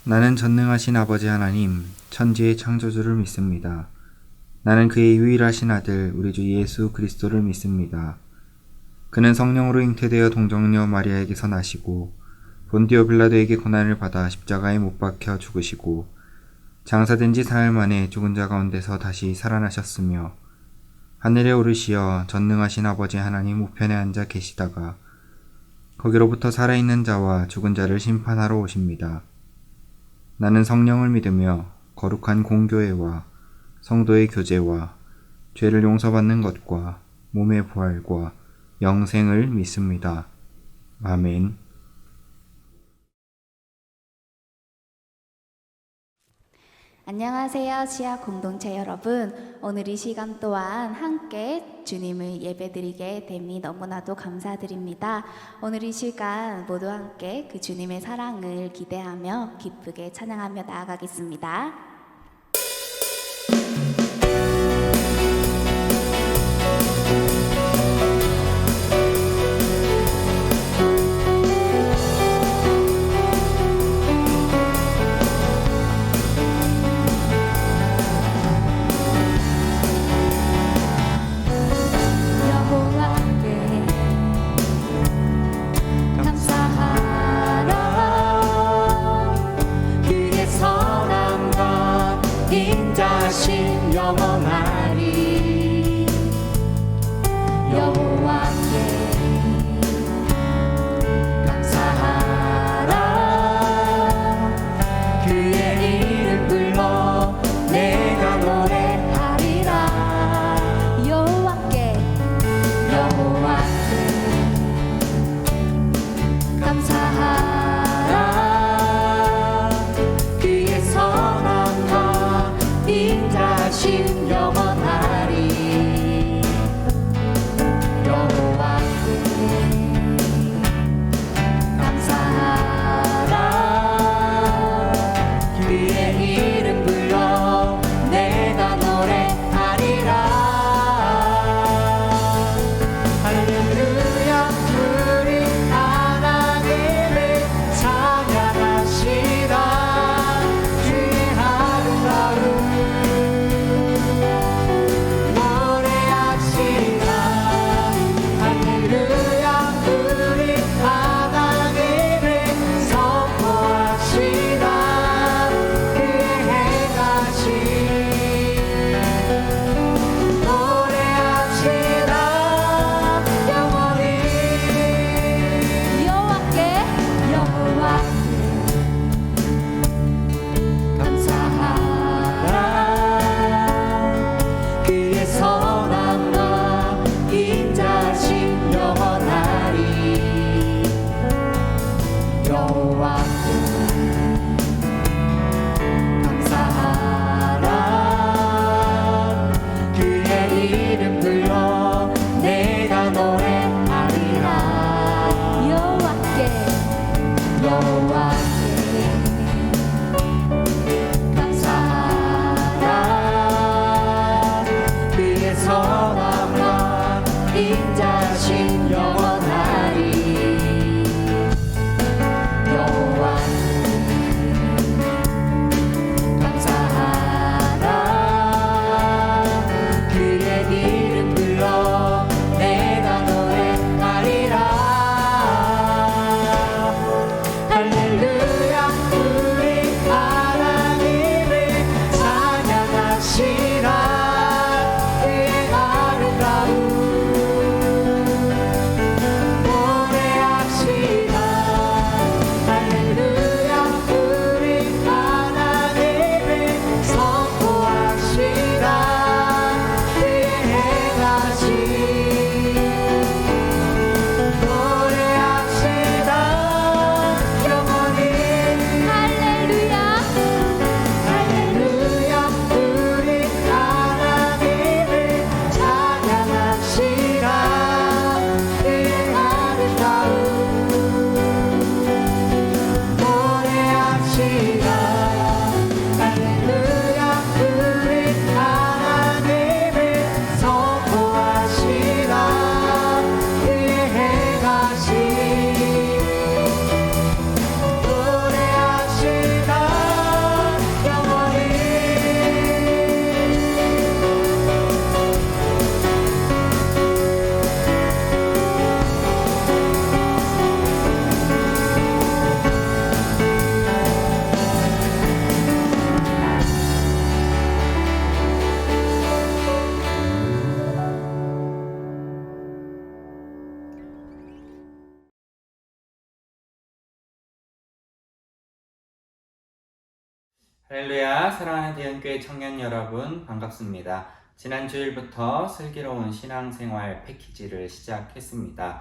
나는 전능하신 아버지 하나님, 천지의 창조주를 믿습니다. 나는 그의 유일하신 아들, 우리 주 예수 그리스도를 믿습니다. 그는 성령으로 잉태되어 동정녀 마리아에게서 나시고 본디오 빌라도에게 고난을 받아 십자가에 못 박혀 죽으시고 장사된 지 사흘 만에 죽은 자 가운데서 다시 살아나셨으며 하늘에 오르시어 전능하신 아버지 하나님 우편에 앉아 계시다가 거기로부터 살아있는 자와 죽은 자를 심판하러 오십니다. 나는 성령을 믿으며 거룩한 공교회와 성도의 교제와 죄를 용서받는 것과 몸의 부활과 영생을 믿습니다. 아멘. 안녕하세요, 시아 공동체 여러분. 오늘 이 시간 또한 함께 주님을 예배드리게 됨이 너무나도 감사드립니다. 오늘 이 시간 모두 함께 그 주님의 사랑을 기대하며 기쁘게 찬양하며 나아가겠습니다. 감사하라 그의 선함과 할렐루야, 사랑하는 대형교회 청년 여러분, 반갑습니다. 지난 주일부터 슬기로운 신앙생활 패키지를 시작했습니다.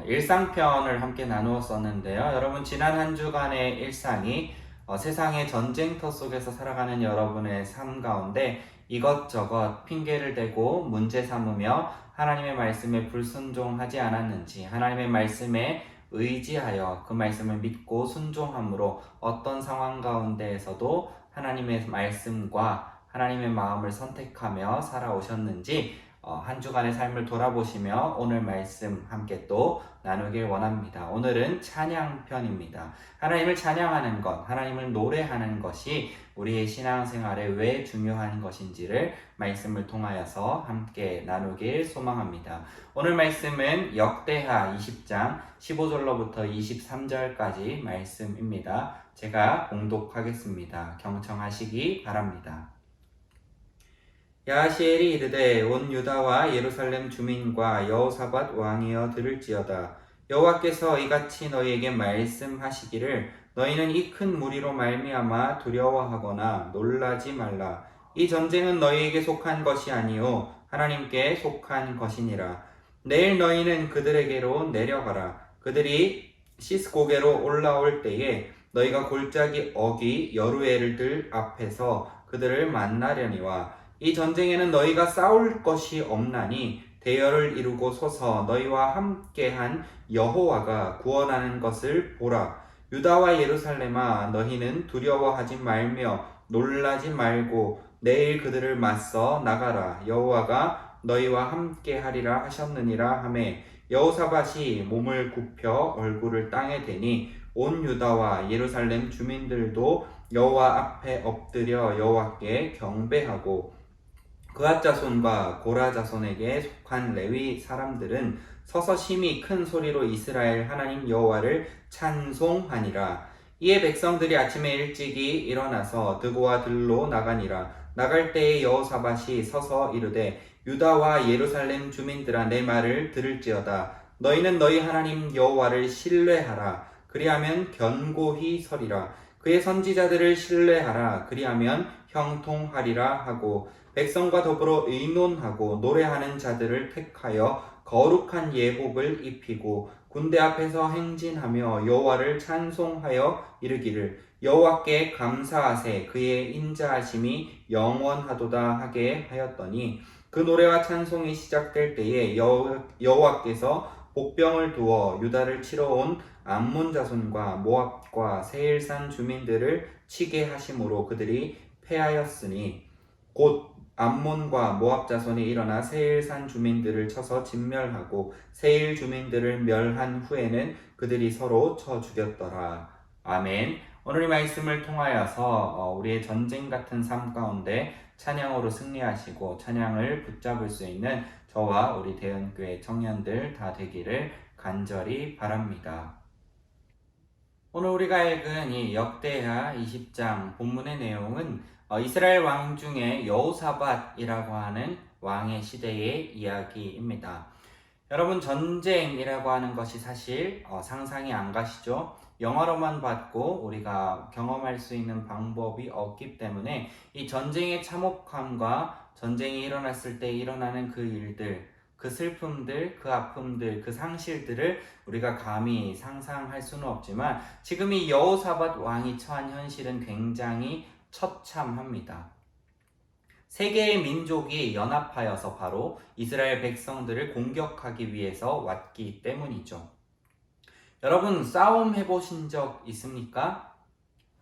일상편을 함께 나누었었는데요. 여러분, 지난 한 주간의 일상이 세상의 전쟁터 속에서 살아가는 여러분의 삶 가운데 이것저것 핑계를 대고 문제 삼으며 하나님의 말씀에 불순종하지 않았는지, 하나님의 말씀에 의지하여 그 말씀을 믿고 순종함으로 어떤 상황 가운데에서도 하나님의 말씀과 하나님의 마음을 선택하며 살아오셨는지 한 주간의 삶을 돌아보시며 오늘 말씀 함께 또 나누길 원합니다. 오늘은 찬양편입니다. 하나님을 찬양하는 것, 하나님을 노래하는 것이 우리의 신앙생활에 왜 중요한 것인지를 말씀을 통하여서 함께 나누길 소망합니다. 오늘 말씀은 역대하 20장 15절로부터 23절까지 말씀입니다. 제가 봉독하겠습니다. 경청하시기 바랍니다. 야하시엘이 이르되 온 유다와 예루살렘 주민과 여호사밧 왕이여 들을지어다. 여호와께서 이같이 너희에게 말씀하시기를 너희는 이 큰 무리로 말미암아 두려워하거나 놀라지 말라. 이 전쟁은 너희에게 속한 것이 아니요 하나님께 속한 것이니라. 내일 너희는 그들에게로 내려가라. 그들이 시스고게로 올라올 때에 너희가 골짜기 어기 여루엘들 앞에서 그들을 만나려니와 이 전쟁에는 너희가 싸울 것이 없나니 대열을 이루고 서서 너희와 함께한 여호와가 구원하는 것을 보라. 유다와 예루살렘아 너희는 두려워하지 말며 놀라지 말고 내일 그들을 맞서 나가라. 여호와가 너희와 함께하리라 하셨느니라 하매 여호사밧이 몸을 굽혀 얼굴을 땅에 대니 온 유다와 예루살렘 주민들도 여호와 앞에 엎드려 여호와께 경배하고 그앗 자손과 고라 자손에게 속한 레위 사람들은 서서 심히 큰 소리로 이스라엘 하나님 여호와를 찬송하니라. 이에 백성들이 아침에 일찍이 일어나서 드고와 들로 나가니라. 나갈 때에 여호사밧이 서서 이르되 유다와 예루살렘 주민들아 내 말을 들을지어다. 너희는 너희 하나님 여호와를 신뢰하라. 그리하면 견고히 서리라. 그의 선지자들을 신뢰하라. 그리하면 형통하리라 하고 백성과 더불어 의논하고 노래하는 자들을 택하여 거룩한 예복을 입히고 군대 앞에서 행진하며 여호와를 찬송하여 이르기를 여호와께 감사하세 그의 인자하심이 영원하도다 하게 하였더니 그 노래와 찬송이 시작될 때에 여호와께서 복병을 두어 유다를 치러 온 암몬 자손과 모압과 세일산 주민들을 치게 하심으로 그들이 패하였으니 곧 암몬과 모압 자손이 일어나 세일산 주민들을 쳐서 진멸하고 세일 주민들을 멸한 후에는 그들이 서로 쳐 죽였더라. 아멘. 오늘 이 말씀을 통하여서 우리의 전쟁 같은 삶 가운데 찬양으로 승리하시고 찬양을 붙잡을 수 있는 저와 우리 대연교회 청년들 다 되기를 간절히 바랍니다. 오늘 우리가 읽은 이 역대하 20장 본문의 내용은 이스라엘 왕 중에 여호사밧이라고 하는 왕의 시대의 이야기입니다. 여러분 전쟁이라고 하는 것이 사실 상상이 안 가시죠? 영화로만 봤고 우리가 경험할 수 있는 방법이 없기 때문에 이 전쟁의 참혹함과 전쟁이 일어났을 때 일어나는 그 일들, 그 슬픔들, 그 아픔들, 그 상실들을 우리가 감히 상상할 수는 없지만 지금 이 여호사밧 왕이 처한 현실은 굉장히 처참합니다. 세 개의 민족이 연합하여서 바로 이스라엘 백성들을 공격하기 위해서 왔기 때문이죠. 여러분 싸움 해보신 적 있습니까?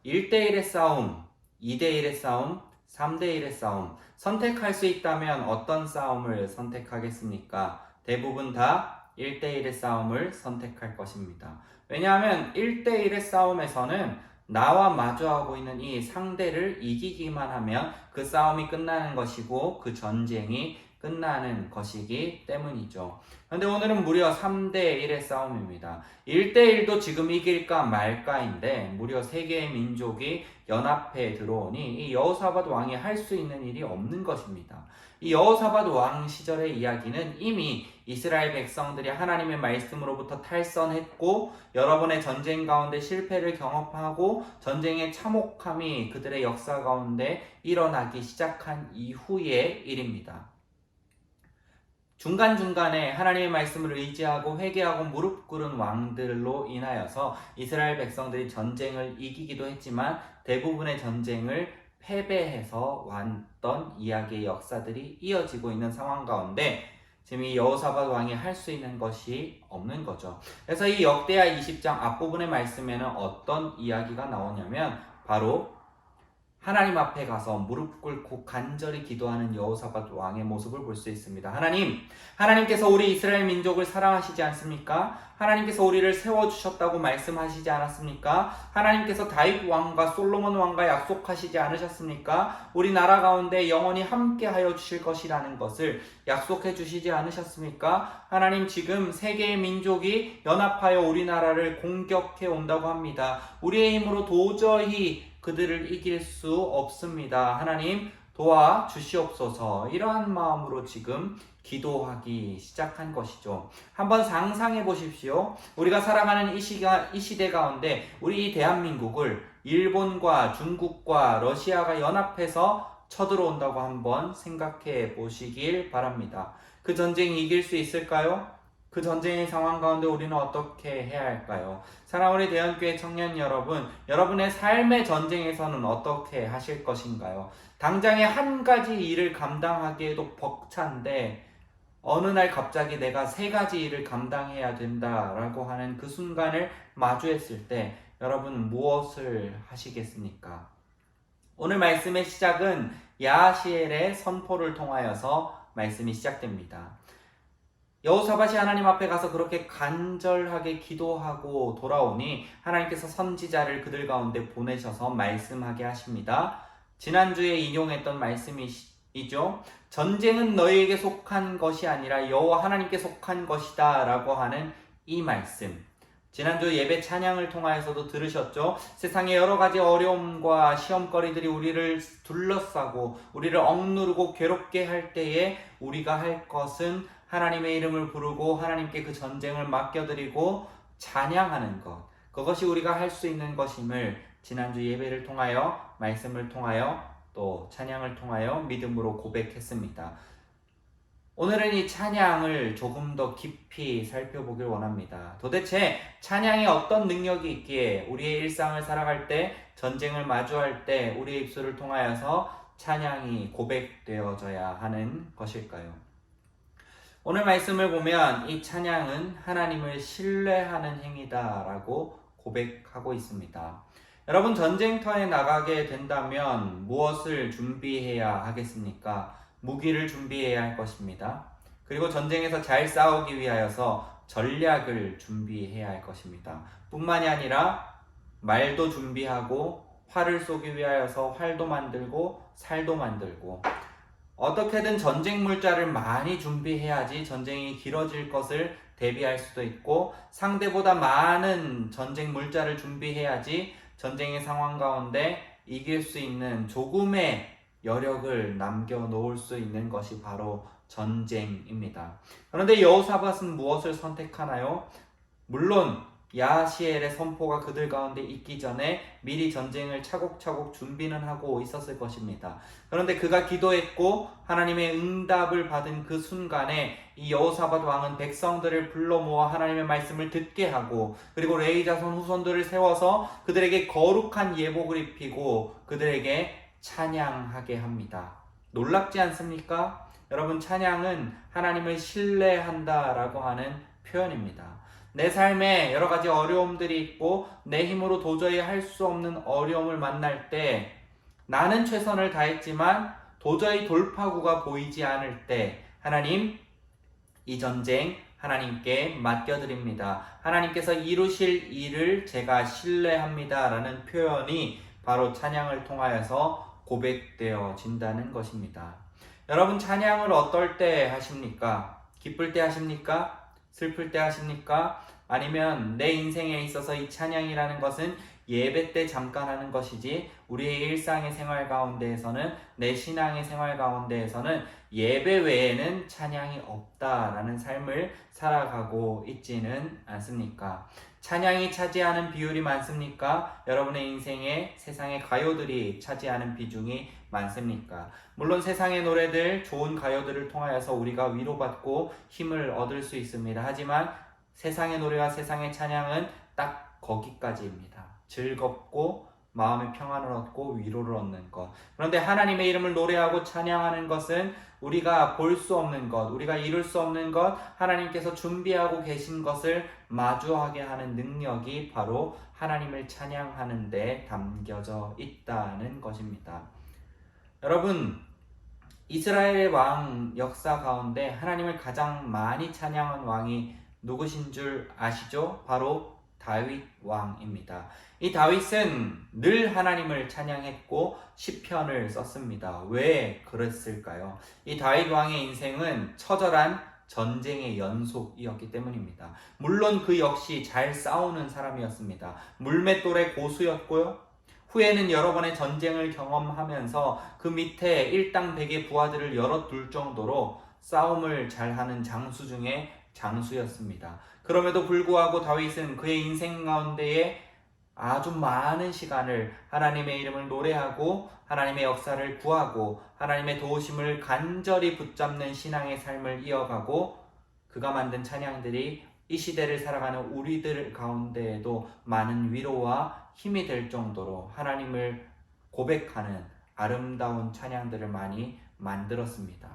1대1의 싸움, 2대1의 싸움, 3대1의 싸움 선택할 수 있다면 어떤 싸움을 선택하겠습니까? 대부분 다 1대1의 싸움을 선택할 것입니다. 왜냐하면 1대1의 싸움에서는 나와 마주하고 있는 이 상대를 이기기만 하면 그 싸움이 끝나는 것이고 그 전쟁이 끝나는 것이기 때문이죠. 그런데 오늘은 무려 3대1의 싸움입니다. 1대1도 지금 이길까 말까인데 무려 세 개의 민족이 연합해 들어오니 이 여호사밧 왕이 할 수 있는 일이 없는 것입니다. 이 여호사밧 왕 시절의 이야기는 이미 이스라엘 백성들이 하나님의 말씀으로부터 탈선했고 여러 번의 전쟁 가운데 실패를 경험하고 전쟁의 참혹함이 그들의 역사 가운데 일어나기 시작한 이후의 일입니다. 중간중간에 하나님의 말씀을 의지하고 회개하고 무릎 꿇은 왕들로 인하여서 이스라엘 백성들이 전쟁을 이기기도 했지만 대부분의 전쟁을 패배해서 왔던 이야기의 역사들이 이어지고 있는 상황 가운데 지금 이 여호사밧 왕이 할 수 있는 것이 없는 거죠. 그래서 이 역대하 20장 앞부분의 말씀에는 어떤 이야기가 나오냐면 바로 하나님 앞에 가서 무릎 꿇고 간절히 기도하는 여호사밧 왕의 모습을 볼 수 있습니다. 하나님께서 우리 이스라엘 민족을 사랑하시지 않습니까? 하나님께서 우리를 세워주셨다고 말씀하시지 않았습니까? 하나님께서 다윗 왕과 솔로몬 왕과 약속하시지 않으셨습니까? 우리 나라 가운데 영원히 함께하여 주실 것이라는 것을 약속해 주시지 않으셨습니까? 하나님 지금 세계의 민족이 연합하여 우리나라를 공격해 온다고 합니다. 우리의 힘으로 도저히 그들을 이길 수 없습니다. 하나님 도와주시옵소서. 이러한 마음으로 지금 기도하기 시작한 것이죠. 한번 상상해 보십시오. 우리가 살아가는 이 시대 가운데 우리 이 대한민국을 일본과 중국과 러시아가 연합해서 쳐들어온다고 한번 생각해 보시길 바랍니다. 그 전쟁이 이길 수 있을까요? 그 전쟁의 상황 가운데 우리는 어떻게 해야 할까요? 사랑하는 우리 대한교회 청년 여러분, 여러분의 삶의 전쟁에서는 어떻게 하실 것인가요? 당장에 한 가지 일을 감당하기에도 벅찬데 어느 날 갑자기 내가 세 가지 일을 감당해야 된다라고 하는 그 순간을 마주했을 때 여러분은 무엇을 하시겠습니까? 오늘 말씀의 시작은 야하시엘의 선포를 통하여서 말씀이 시작됩니다. 여호사밧이 하나님 앞에 가서 그렇게 간절하게 기도하고 돌아오니 하나님께서 선지자를 그들 가운데 보내셔서 말씀하게 하십니다. 지난주에 인용했던 말씀이죠. 전쟁은 너희에게 속한 것이 아니라 여호와 하나님께 속한 것이다 라고 하는 이 말씀. 지난주 예배 찬양을 통하여서도 들으셨죠? 세상의 여러 가지 어려움과 시험거리들이 우리를 둘러싸고 우리를 억누르고 괴롭게 할 때에 우리가 할 것은 하나님의 이름을 부르고 하나님께 그 전쟁을 맡겨드리고 찬양하는 것. 그것이 우리가 할 수 있는 것임을 지난주 예배를 통하여 말씀을 통하여 또 찬양을 통하여 믿음으로 고백했습니다. 오늘은 이 찬양을 조금 더 깊이 살펴보길 원합니다. 도대체 찬양에 어떤 능력이 있기에 우리의 일상을 살아갈 때, 전쟁을 마주할 때 우리의 입술을 통하여서 찬양이 고백되어져야 하는 것일까요? 오늘 말씀을 보면 이 찬양은 하나님을 신뢰하는 행위다라고 고백하고 있습니다. 여러분, 전쟁터에 나가게 된다면 무엇을 준비해야 하겠습니까? 무기를 준비해야 할 것입니다. 그리고 전쟁에서 잘 싸우기 위하여서 전략을 준비해야 할 것입니다. 뿐만이 아니라 말도 준비하고 활을 쏘기 위하여서 활도 만들고 살도 만들고 어떻게든 전쟁 물자를 많이 준비해야지 전쟁이 길어질 것을 대비할 수도 있고 상대보다 많은 전쟁 물자를 준비해야지 전쟁의 상황 가운데 이길 수 있는 조금의 여력을 남겨놓을 수 있는 것이 바로 전쟁입니다. 그런데 여호사밧은 무엇을 선택하나요? 물론 야하시엘의 선포가 그들 가운데 있기 전에 미리 전쟁을 차곡차곡 준비는 하고 있었을 것입니다. 그런데 그가 기도했고 하나님의 응답을 받은 그 순간에 이 여호사밧 왕은 백성들을 불러 모아 하나님의 말씀을 듣게 하고 그리고 레위 자손 후손들을 세워서 그들에게 거룩한 예복을 입히고 그들에게 찬양하게 합니다. 놀랍지 않습니까? 여러분, 찬양은 하나님을 신뢰한다라고 하는 표현입니다. 내 삶에 여러 가지 어려움들이 있고 내 힘으로 도저히 할 수 없는 어려움을 만날 때 나는 최선을 다했지만 도저히 돌파구가 보이지 않을 때 하나님, 이 전쟁 하나님께 맡겨드립니다. 하나님께서 이루실 일을 제가 신뢰합니다 라는 표현이 바로 찬양을 통하여서 고백되어진다는 것입니다. 여러분 찬양을 어떨 때 하십니까? 기쁠 때 하십니까? 슬플 때 하십니까? 아니면 내 인생에 있어서 이 찬양이라는 것은 예배 때 잠깐 하는 것이지 우리의 일상의 생활 가운데에서는 내 신앙의 생활 가운데에서는 예배 외에는 찬양이 없다라는 삶을 살아가고 있지는 않습니까? 찬양이 차지하는 비율이 많습니까? 여러분의 인생에 세상의 가요들이 차지하는 비중이 많습니까? 물론 세상의 노래들, 좋은 가요들을 통하여서 우리가 위로받고 힘을 얻을 수 있습니다. 하지만 세상의 노래와 세상의 찬양은 딱 거기까지입니다. 즐겁고 마음의 평안을 얻고 위로를 얻는 것. 그런데 하나님의 이름을 노래하고 찬양하는 것은 우리가 볼 수 없는 것, 우리가 이룰 수 없는 것, 하나님께서 준비하고 계신 것을 마주하게 하는 능력이 바로 하나님을 찬양하는 데 담겨져 있다는 것입니다. 여러분, 이스라엘의 왕 역사 가운데 하나님을 가장 많이 찬양한 왕이 누구신 줄 아시죠? 바로 다윗 왕입니다. 이 다윗은 늘 하나님을 찬양했고 시편을 썼습니다. 왜 그랬을까요? 이 다윗 왕의 인생은 처절한 전쟁의 연속이었기 때문입니다. 물론 그 역시 잘 싸우는 사람이었습니다. 물맷돌의 고수였고요. 후에는 여러 번의 전쟁을 경험하면서 그 밑에 일당백의 부하들을 열어둘 정도로 싸움을 잘하는 장수 중에 장수였습니다. 그럼에도 불구하고 다윗은 그의 인생 가운데에 아주 많은 시간을 하나님의 이름을 노래하고 하나님의 역사를 구하고 하나님의 도우심을 간절히 붙잡는 신앙의 삶을 이어가고 그가 만든 찬양들이 이 시대를 살아가는 우리들 가운데에도 많은 위로와 힘이 될 정도로 하나님을 고백하는 아름다운 찬양들을 많이 만들었습니다.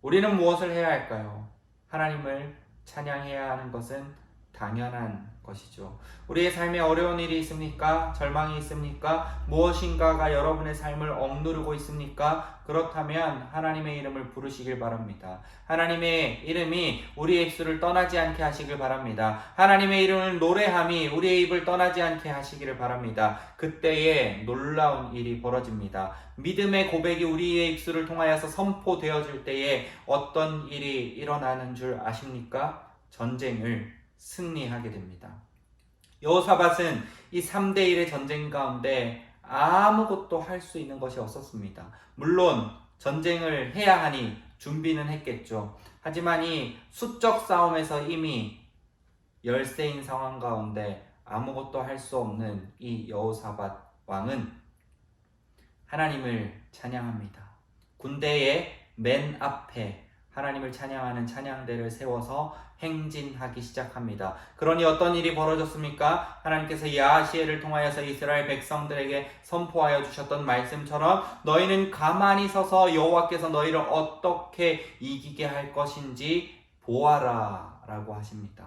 우리는 무엇을 해야 할까요? 하나님을 찬양해야 하는 것은 당연한 것이죠. 우리의 삶에 어려운 일이 있습니까? 절망이 있습니까? 무엇인가가 여러분의 삶을 억누르고 있습니까? 그렇다면 하나님의 이름을 부르시길 바랍니다. 하나님의 이름이 우리의 입술을 떠나지 않게 하시길 바랍니다. 하나님의 이름을 노래함이 우리의 입을 떠나지 않게 하시기를 바랍니다. 그때에 놀라운 일이 벌어집니다. 믿음의 고백이 우리의 입술을 통하여서 선포되어질 때에 어떤 일이 일어나는 줄 아십니까? 전쟁을 승리하게 됩니다. 여호사밧은 이 3대1의 전쟁 가운데 아무것도 할 수 있는 것이 없었습니다. 물론 전쟁을 해야 하니 준비는 했겠죠. 하지만 이 수적 싸움에서 이미 열세인 상황 가운데 아무것도 할 수 없는 이 여호사밧 왕은 하나님을 찬양합니다. 군대의 맨 앞에 하나님을 찬양하는 찬양대를 세워서 행진하기 시작합니다. 그러니 어떤 일이 벌어졌습니까? 하나님께서 야시엘을 통하여서 이스라엘 백성들에게 선포하여 주셨던 말씀처럼 너희는 가만히 서서 여호와께서 너희를 어떻게 이기게 할 것인지 보아라 라고 하십니다.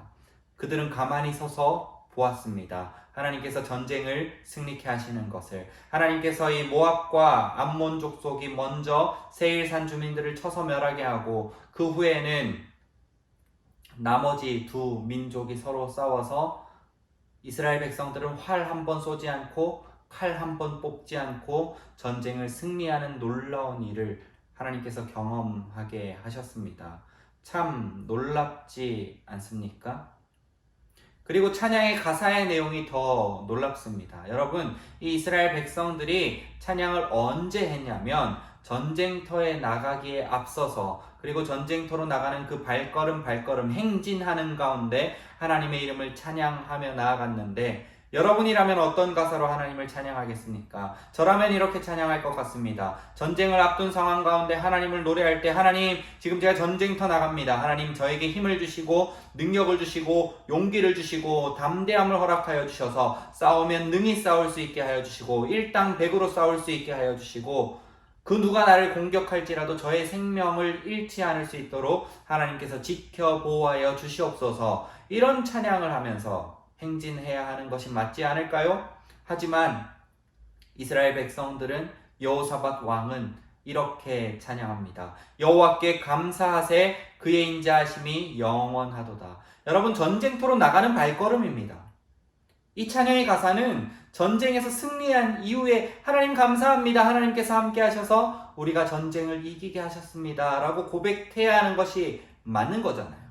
그들은 가만히 서서 보았습니다. 하나님께서 전쟁을 승리케 하시는 것을, 하나님께서 이 모압과 암몬 족속이 먼저 세일산 주민들을 쳐서 멸하게 하고 그 후에는 나머지 두 민족이 서로 싸워서 이스라엘 백성들은 활 한 번 쏘지 않고 칼 한 번 뽑지 않고 전쟁을 승리하는 놀라운 일을 하나님께서 경험하게 하셨습니다. 참 놀랍지 않습니까? 그리고 찬양의 가사의 내용이 더 놀랍습니다. 여러분, 이 이스라엘 백성들이 찬양을 언제 했냐면 전쟁터에 나가기에 앞서서 그리고 전쟁터로 나가는 그 발걸음 행진하는 가운데 하나님의 이름을 찬양하며 나아갔는데 여러분이라면 어떤 가사로 하나님을 찬양하겠습니까? 저라면 이렇게 찬양할 것 같습니다. 전쟁을 앞둔 상황 가운데 하나님을 노래할 때 하나님 지금 제가 전쟁터 나갑니다. 하나님 저에게 힘을 주시고 능력을 주시고 용기를 주시고 담대함을 허락하여 주셔서 싸우면 능히 싸울 수 있게 하여 주시고 일당백으로 싸울 수 있게 하여 주시고 그 누가 나를 공격할지라도 저의 생명을 잃지 않을 수 있도록 하나님께서 지켜보호하여 주시옵소서. 이런 찬양을 하면서 행진해야 하는 것이 맞지 않을까요? 하지만 이스라엘 백성들은 여호사밧 왕은 이렇게 찬양합니다. 여호와께 감사하세 그의 인자하심이 영원하도다. 여러분, 전쟁터로 나가는 발걸음입니다. 이 찬양의 가사는 전쟁에서 승리한 이후에 하나님 감사합니다. 하나님께서 함께 하셔서 우리가 전쟁을 이기게 하셨습니다 라고 고백해야 하는 것이 맞는 거잖아요.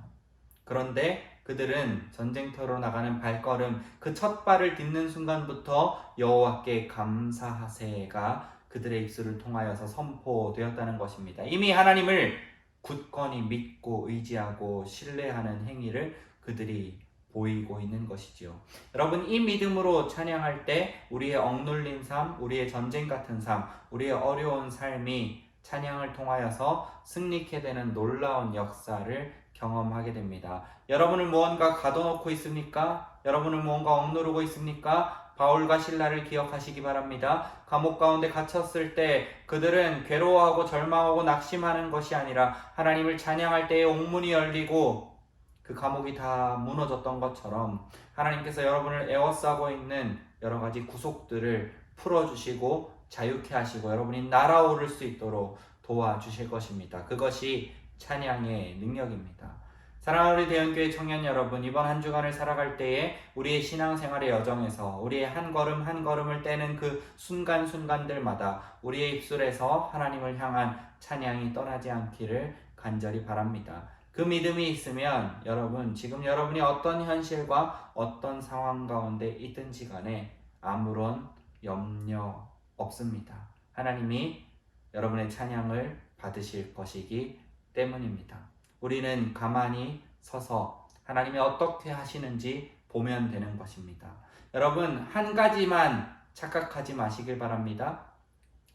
그런데 그들은 전쟁터로 나가는 발걸음, 그 첫 발을 딛는 순간부터 여호와께 감사하세가 그들의 입술을 통하여서 선포되었다는 것입니다. 이미 하나님을 굳건히 믿고 의지하고 신뢰하는 행위를 그들이 보이고 있는 것이지요. 여러분, 이 믿음으로 찬양할 때 우리의 억눌린 삶, 우리의 전쟁 같은 삶, 우리의 어려운 삶이 찬양을 통하여서 승리케 되는 놀라운 역사를 경험하게 됩니다. 여러분을 무언가 가둬놓고 있습니까? 여러분을 무언가 억누르고 있습니까? 바울과 실라를 기억하시기 바랍니다. 감옥 가운데 갇혔을 때 그들은 괴로워하고 절망하고 낙심하는 것이 아니라 하나님을 찬양할 때에 옥문이 열리고 그 감옥이 다 무너졌던 것처럼 하나님께서 여러분을 에워싸고 있는 여러 가지 구속들을 풀어주시고 자유케 하시고 여러분이 날아오를 수 있도록 도와주실 것입니다. 그것이 찬양의 능력입니다. 사랑하는 우리 대형교회 청년 여러분, 이번 한 주간을 살아갈 때에 우리의 신앙생활의 여정에서 우리의 한 걸음 한 걸음을 떼는 그 순간순간들마다 우리의 입술에서 하나님을 향한 찬양이 떠나지 않기를 간절히 바랍니다. 그 믿음이 있으면 여러분, 지금 여러분이 어떤 현실과 어떤 상황 가운데 있든지 간에 아무런 염려 없습니다. 하나님이 여러분의 찬양을 받으실 것이기 때문입니다. 우리는 가만히 서서 하나님이 어떻게 하시는지 보면 되는 것입니다. 여러분, 한 가지만 착각하지 마시길 바랍니다.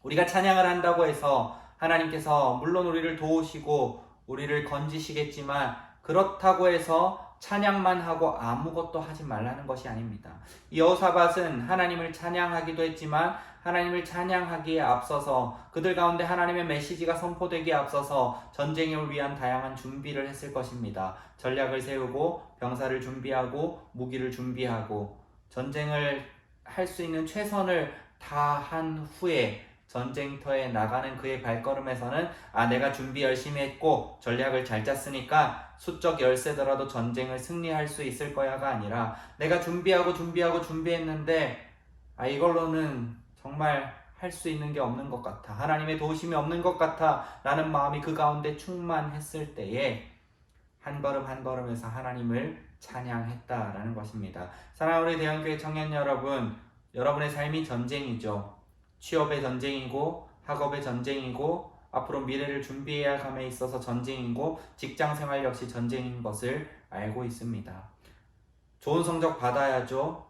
우리가 찬양을 한다고 해서 하나님께서 물론 우리를 도우시고 우리를 건지시겠지만 그렇다고 해서 찬양만 하고 아무것도 하지 말라는 것이 아닙니다. 여호사밧은 하나님을 찬양하기도 했지만 하나님을 찬양하기에 앞서서 그들 가운데 하나님의 메시지가 선포되기에 앞서서 전쟁을 위한 다양한 준비를 했을 것입니다. 전략을 세우고 병사를 준비하고 무기를 준비하고 전쟁을 할 수 있는 최선을 다한 후에 전쟁터에 나가는 그의 발걸음에서는 내가 준비 열심히 했고 전략을 잘 짰으니까 수적 열세더라도 전쟁을 승리할 수 있을 거야가 아니라 내가 준비했는데 이걸로는 정말 할 수 있는 게 없는 것 같아, 하나님의 도우심이 없는 것 같아 라는 마음이 그 가운데 충만했을 때에 한 걸음 한 걸음에서 하나님을 찬양했다라는 것입니다. 사랑하는 우리 대형교회 청년 여러분, 여러분의 삶이 전쟁이죠. 취업의 전쟁이고 학업의 전쟁이고 앞으로 미래를 준비해야 할 감에 있어서 전쟁이고 직장생활 역시 전쟁인 것을 알고 있습니다. 좋은 성적 받아야죠.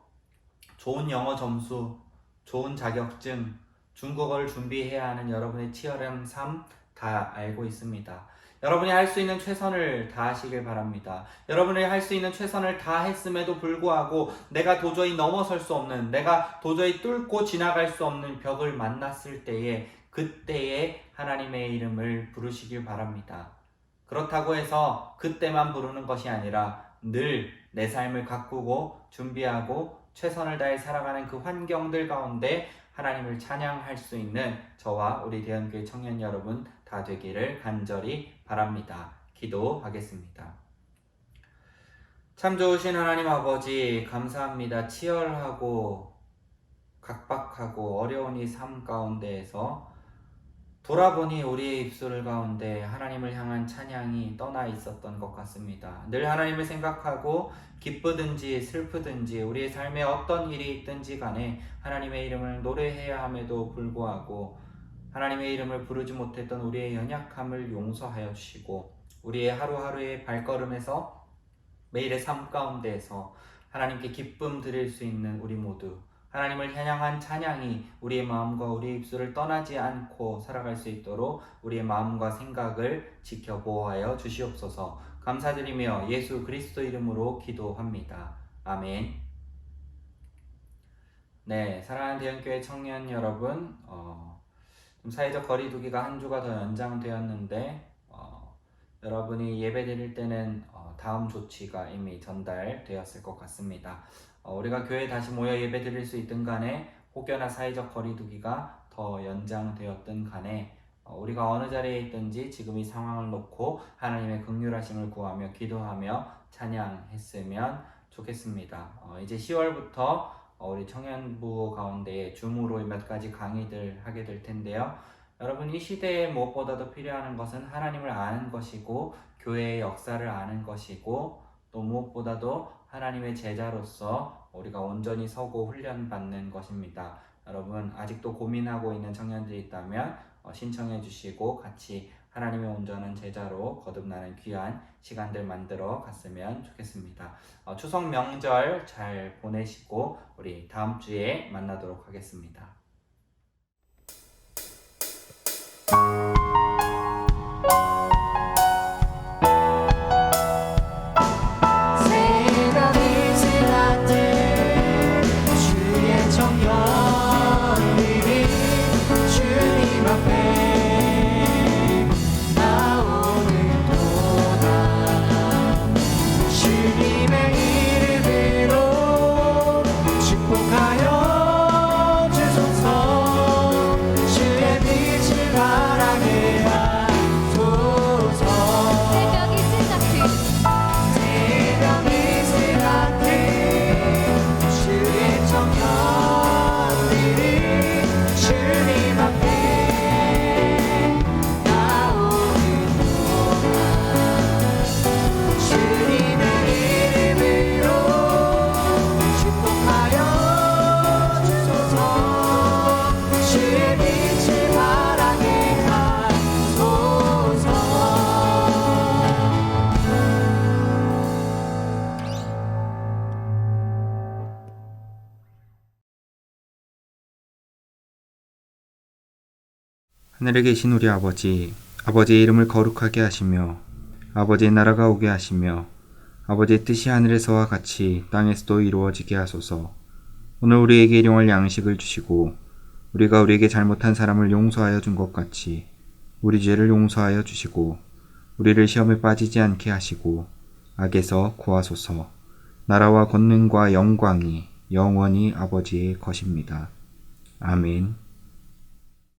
좋은 영어 점수, 좋은 자격증, 중국어를 준비해야 하는 여러분의 치열한 삶 다 알고 있습니다. 여러분이 할 수 있는 최선을 다하시길 바랍니다. 여러분이 할 수 있는 최선을 다했음에도 불구하고 내가 도저히 넘어설 수 없는, 내가 도저히 뚫고 지나갈 수 없는 벽을 만났을 때에 그때에 하나님의 이름을 부르시길 바랍니다. 그렇다고 해서 그때만 부르는 것이 아니라 늘 내 삶을 가꾸고 준비하고 최선을 다해 살아가는 그 환경들 가운데 하나님을 찬양할 수 있는 저와 우리 대형교회 청년 여러분 다 되기를 간절히 바랍니다. 기도하겠습니다. 참 좋으신 하나님 아버지, 감사합니다. 치열하고 각박하고 어려운 이 삶 가운데에서 돌아보니 우리의 입술 가운데 하나님을 향한 찬양이 떠나 있었던 것 같습니다. 늘 하나님을 생각하고 기쁘든지 슬프든지 우리의 삶에 어떤 일이 있든지 간에 하나님의 이름을 노래해야 함에도 불구하고 하나님의 이름을 부르지 못했던 우리의 연약함을 용서하여 주시고 우리의 하루하루의 발걸음에서 매일의 삶 가운데에서 하나님께 기쁨 드릴 수 있는 우리 모두, 하나님을 향한 찬양이 우리의 마음과 우리의 입술을 떠나지 않고 살아갈 수 있도록 우리의 마음과 생각을 지켜 보호하여 주시옵소서. 감사드리며 예수 그리스도 이름으로 기도합니다. 아멘. 네, 사랑하는 대형교회 청년 여러분, 좀 사회적 거리두기가 한 주가 더 연장되었는데 여러분이 예배 드릴 때는 다음 조치가 이미 전달되었을 것 같습니다. 우리가 교회에 다시 모여 예배 드릴 수 있든 간에 혹여나 사회적 거리두기가 더 연장되었든 간에 우리가 어느 자리에 있든지 지금 이 상황을 놓고 하나님의 긍휼하심을 구하며 기도하며 찬양했으면 좋겠습니다. 이제 10월부터 우리 청년부 가운데 줌으로 몇 가지 강의들 하게 될 텐데요. 여러분, 이 시대에 무엇보다도 필요한 것은 하나님을 아는 것이고 교회의 역사를 아는 것이고 또 무엇보다도 하나님의 제자로서 우리가 온전히 서고 훈련받는 것입니다. 여러분, 아직도 고민하고 있는 청년들이 있다면 신청해 주시고 같이 하나님의 온전한 제자로 거듭나는 귀한 시간들 만들어 갔으면 좋겠습니다. 추석 명절 잘 보내시고 우리 다음 주에 만나도록 하겠습니다. 새벽이 지날 때 주의 청년들이 주님 앞에 나오는도다. 주님의 이름으로 축복하여 주소서. 주의 빛을 바라게 하소서. 새벽이 지각해 새벽이 지각해 주의 청년들이 주님 앞에 나오는도다. 주님의 이름으로 축복하여 주소서. 주의 빛을 바라게 하소서. 하늘에 계신 우리 아버지, 아버지의 이름을 거룩하게 하시며 아버지의 나라가 오게 하시며 아버지의 뜻이 하늘에서와 같이 땅에서도 이루어지게 하소서. 오늘 우리에게 일용할 양식을 주시고 우리가 우리에게 잘못한 사람을 용서하여 준 것 같이 우리 죄를 용서하여 주시고 우리를 시험에 빠지지 않게 하시고 악에서 구하소서. 나라와 권능과 영광이 영원히 아버지의 것입니다. 아멘.